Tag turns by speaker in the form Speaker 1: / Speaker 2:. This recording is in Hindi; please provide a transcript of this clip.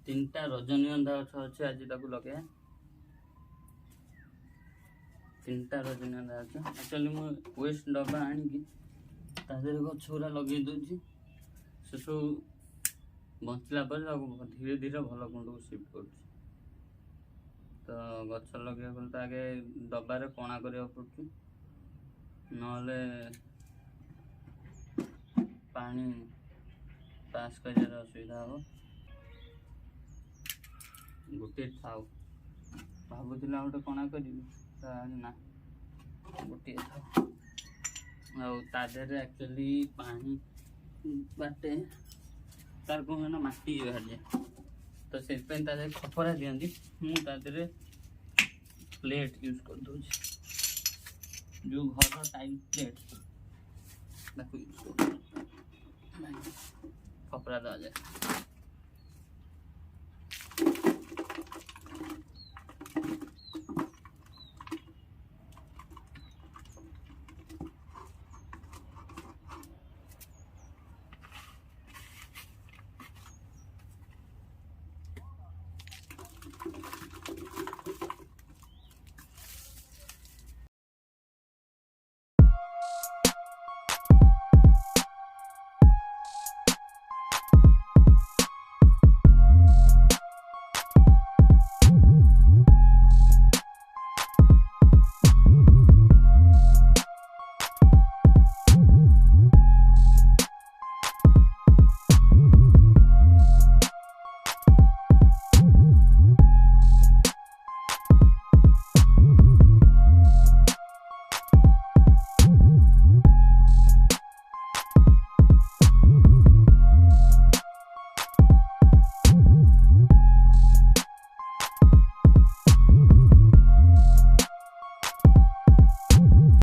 Speaker 1: तीनटा रजनीगंधा गछ अच्छे आज लगे तीनटा रजनीगंधा गछ एक्चुअली मु वेस्ट डब्बा आनिकी तादेर गछ गुरा लगे दूची से सब बंचला पर धीरे धीरे भल कुंड को शिफ्ट कर तो गछ लगे तो आगे डब्बारे कणा करा पड़ुची नले पानी पास कर असुविधा हम गोटे थाउ भावुला गोटे कणा करी ना गोटे थाउर एक्चुअली पानी बाटे तार कौन ना माटी बाहर जाए तो से खपरा दिखती मुझे प्लेट यूज कर दूँ जो घर टाइल प्लेट यूज कर खपरा दे जाए।